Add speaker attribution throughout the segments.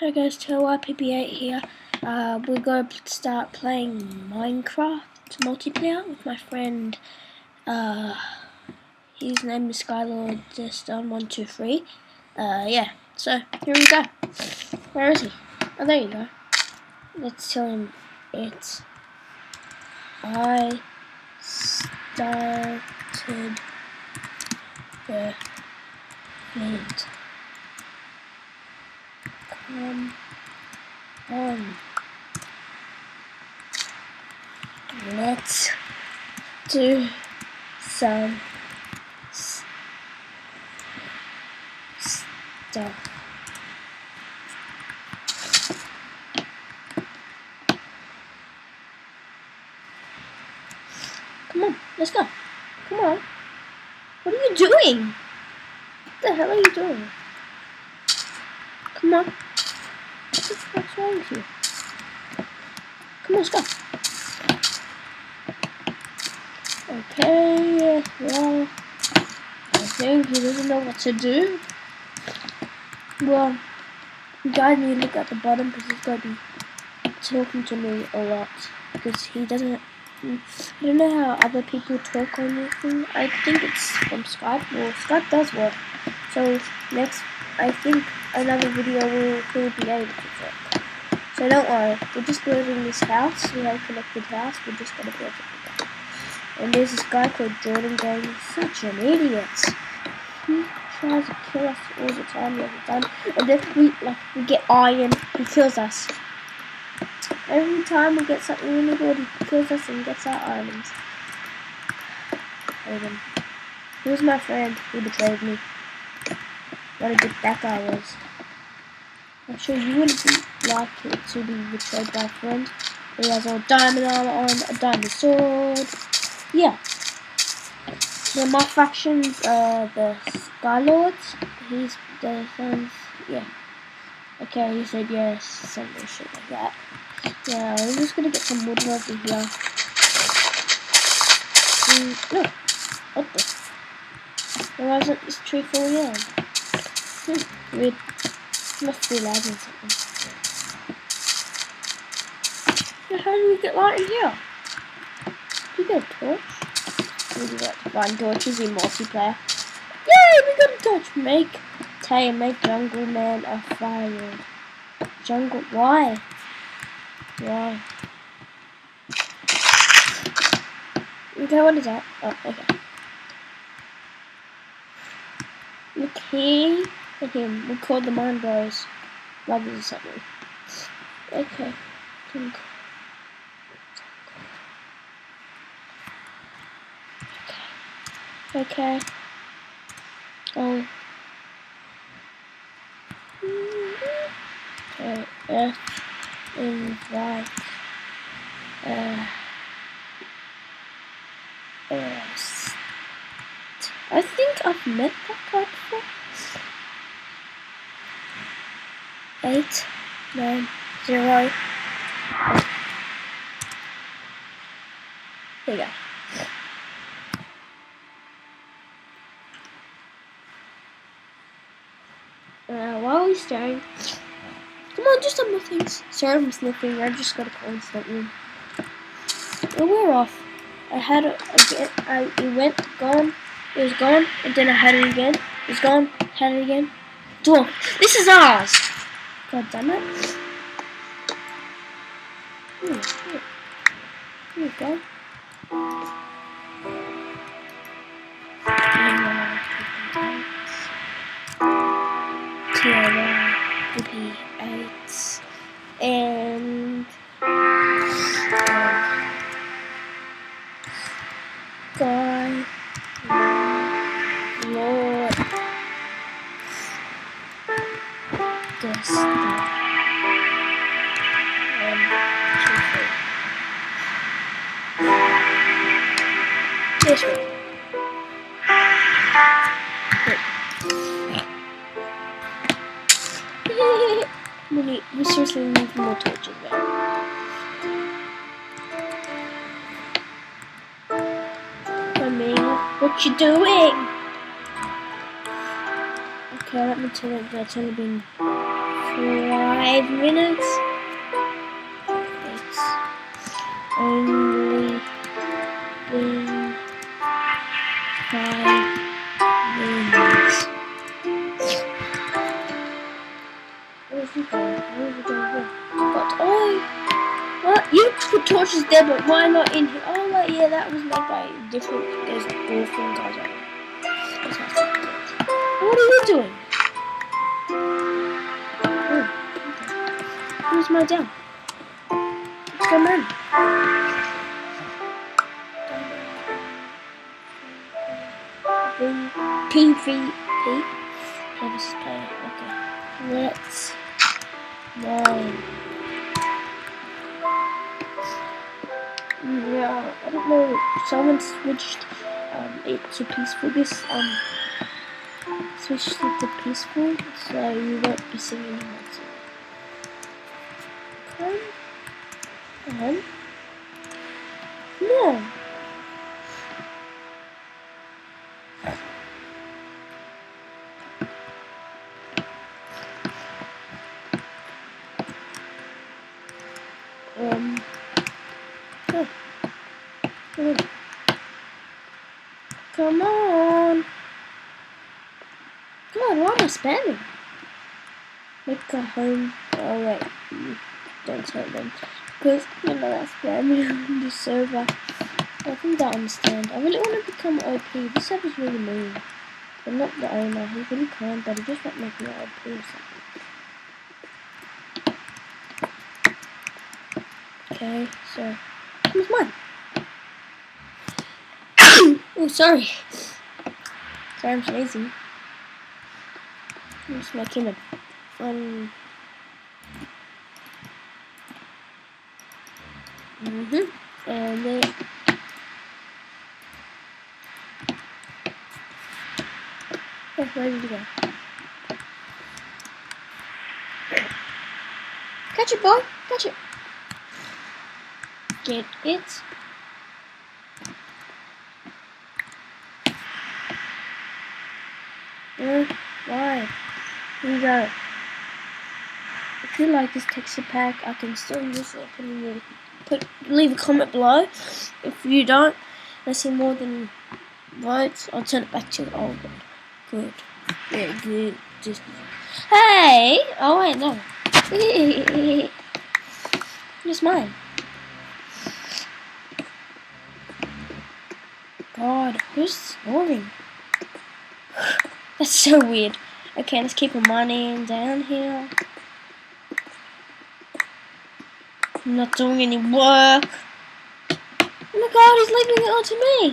Speaker 1: Hey guys, TLYPB8 here. We're going to start playing Minecraft multiplayer with my friend. His name is Skylord Deston123. Yeah, so here we go. Where is he? Oh, there you go. Let's tell him it's I started the event. Come on. Let's do some stuff. Come on, let's go. Come on. What are you doing? What the hell are you doing? Come on. What's wrong with you? Come on, let's go. Okay, well, I think he doesn't know what to do. Well, you guys need to look at the bottom because he's going to be talking to me a lot. Because he doesn't, I don't know how other people talk on this thing. I think it's from Skype. Well, Skype does work. So next, I think another video will be able to work. So don't worry, we're just building this house. We have a connected house. We're just going to build it. And there's this guy called Jordan going, such an idiot. He tries to kill us all the time, and then we get iron, he kills us. Every time we get something really good, he kills us and gets our items. He was my friend, he betrayed me. What a good that guy was. I'm sure you wouldn't like it to be betrayed by a friend. He has all diamond armor on, a diamond sword. Yeah. My factions are the Skylords. He's the sons. Yeah. Okay, he said yes, something shit like that. Yeah, we're just gonna get some wood over here. No. What the? Why isn't this tree falling down? Weird. Must be lagging something. How do we get light in here? Did you get a torch? Would you like to find torches in multiplayer? Yay, we got a torch! Make Jungle Man a fire. Jungle, why? Why? Okay, what is that? Oh, okay. Look here. Look him. We called the Mine Bros. Brothers or something. Okay. Okay. Oh. Okay. Invite. I think I've met that guy before. 8, 9, 0. There you go. While we're staring, come on, just some more things. Sorry, I'm sniffing. I just got a cold something. Oh, we're off. I had it again. It went gone. It was gone, and then I had it again. It was gone. Had it again. Dwarf. This is ours. God damn it. Here we go. TLYPB8 and God Lord this this way. We seriously need more torches there. What you doing? Okay, let me tell you, that's only been 4 5 minutes. It's only been 5 minutes. Where's he going? Where's he going? But what? You put torches there, but why not in here? Oh, wait, yeah, that was made by different. There's dwarfing guys on it. What are you doing? Oh, okay. Where's my down? Come on. PvP. Play versus player. Okay. Let's mine. Yeah, I don't know. Someone switched it to peaceful. This switched it to peaceful, so you won't be seeing anyone. Come on. No. Oh. Come on. God, why am I spamming? Make a home. Oh wait, don't tell them. Because you know that's spamming on the server. I think they understand. I really want to become OP. This server's really mean. I'm not the owner. He's really kind, but he just won't make me OP or something. Okay, so who's mine? Oh, sorry. Sorry, I'm sneezing. I'm just making a fun. And then. Oh, where did you go? Catch it, boy. Catch it. Get it. Why? Here you go. If you like this texture pack, I can still use it. Leave a comment below. If you don't, I see more than votes, I'll turn it back to the old one. Good. Yeah, good. Just hey! Oh wait, no. It's mine. God, who's snoring? That's so weird. Okay, let's keep mining down here. I'm not doing any work. Oh my God, he's leaving it all to me.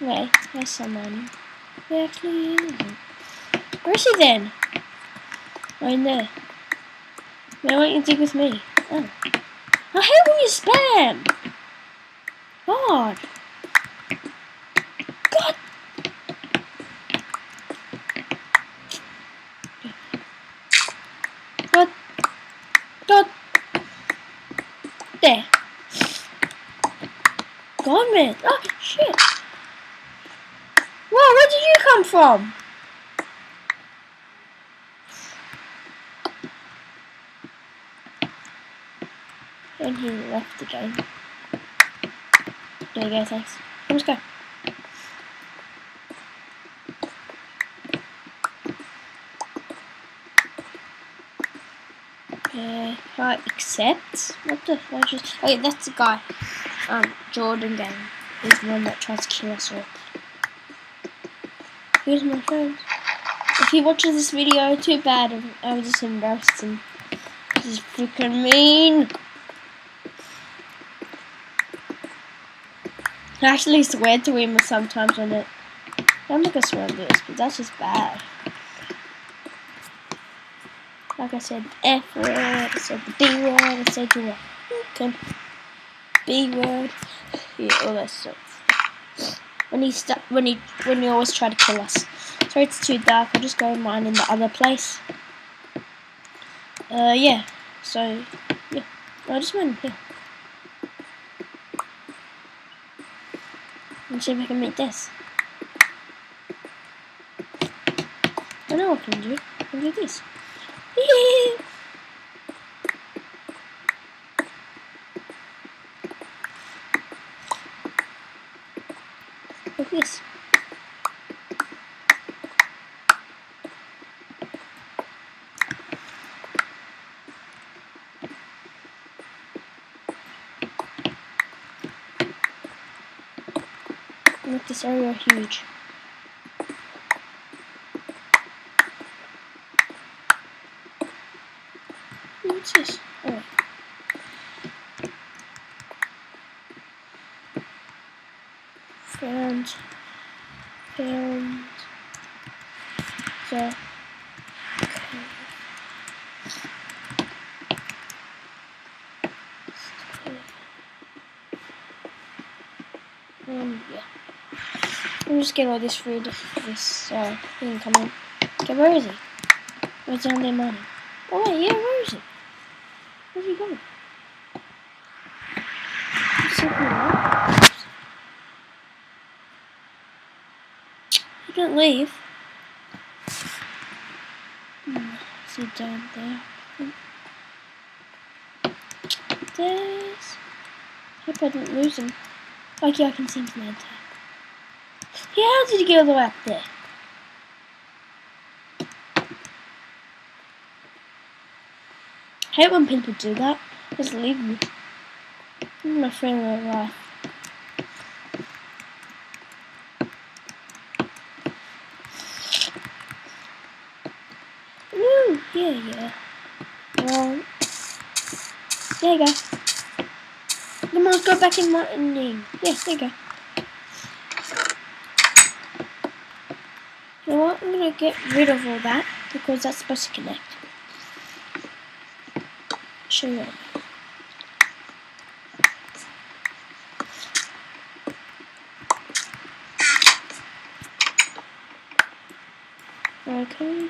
Speaker 1: Wait, there's someone. Where actually is he? Where is he then? Oh, in there. Why won't you dig with me? Oh. Now how will you spam? God. God. God. God. There. God, man. Oh, shit. Whoa, where did you come from? And he left the game. There you go, thanks. Let's go. Right, accept. What the fuck is... Oh yeah, that's the guy. Jordan Gang. He's the one that tries to kill us all. Here's my friend. If he watches this video, too bad. I was just embarrassed him. He's freaking mean. I actually swear to him sometimes on it. I'm not gonna swear on this, but that's just bad. Like I said, F word, I said the B word, I said the B word, yeah, all that stuff. When he always try to kill us. So it's too dark. I'll just go and mine in the other place. Yeah. So yeah, I'll just mine here. Let's see if I can make this. I know what I can do. I can do this. make this area huge. What's this? Oh. Found. So. Okay. Yeah. I'm just getting all this food. This thing coming. Okay, where is he? Where's down there money? Oh wait, yeah, where is he? Where's he going? He didn't leave. Is he down there? There's. Hope I didn't lose him. Okay, I can see him from there. Yeah, how did he get all the way up there? I hate when people do that. Just leave me. My friend will laugh. Woo! Yeah. Well, there you go. Come on, let's go back in my name. Yeah, there you go. You know what? I'm gonna get rid of all that because that's supposed to connect. Show you. Okay.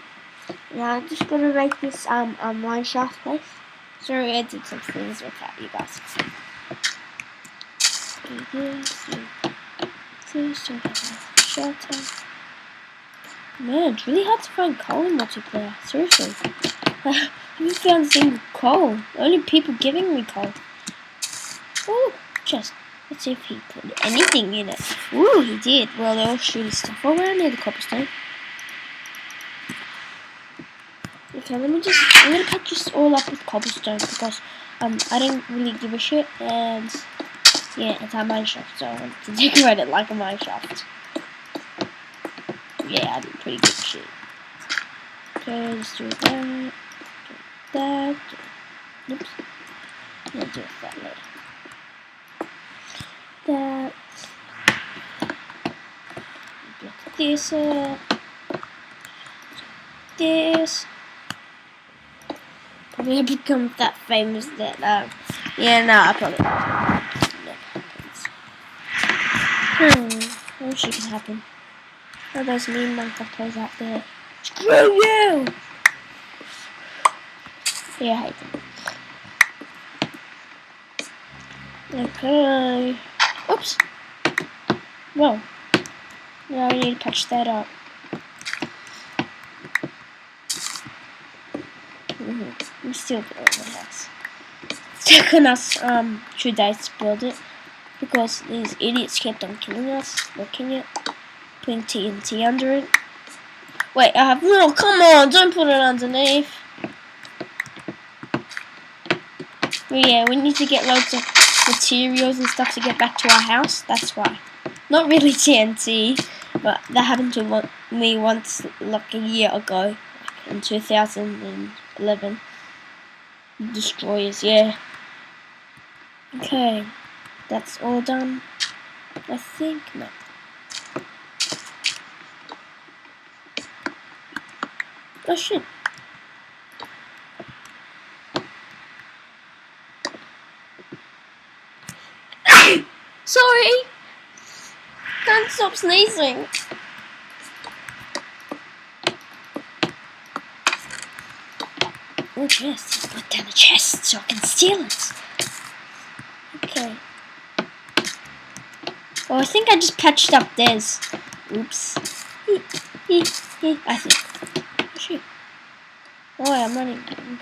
Speaker 1: Now I'm just gonna make this mine shaft place. Sorry, I did some things without you guys. Shelter. Man, it's really hard to find coal in multiplayer. Seriously. I haven't found a single coal. Only people giving me coal. Oh, just let's see if he put anything in it. Ooh, he did. Well, they're all shooting stuff. Oh, I need the cobblestone. Okay, I'm gonna patch this all up with cobblestone because I don't really give a shit, and yeah, it's our mineshaft, so I want to decorate it like a mineshaft. Yeah, I do pretty good shit. Okay, let's do that. Oops. I'll do that later. That. Block this up. This. Probably have become that famous that yeah, no, I probably I wish it could happen. Oh, there's me Minecraft players out there. Screw you! Yeah, I hate them. Okay. Oops. Whoa. Now we need to patch that up. I'm still building the house. It's taken us 2 days to build it because these idiots kept on killing us. Looking it, putting TNT under it. Wait, I have no. Come on, don't put it underneath. But yeah, we need to get loads of materials and stuff to get back to our house. That's why. Not really TNT, but that happened to me once, like a year ago, in 2011. Destroyers, yeah. Okay, that's all done. I think no. Oh shit. Sorry. Don't stop sneezing. Oh, chest. Put down the chest so I can steal it. Okay. Oh, I think I just patched up theirs. Oops. I think. Oh, shoot. Oh, I'm running. I'm good.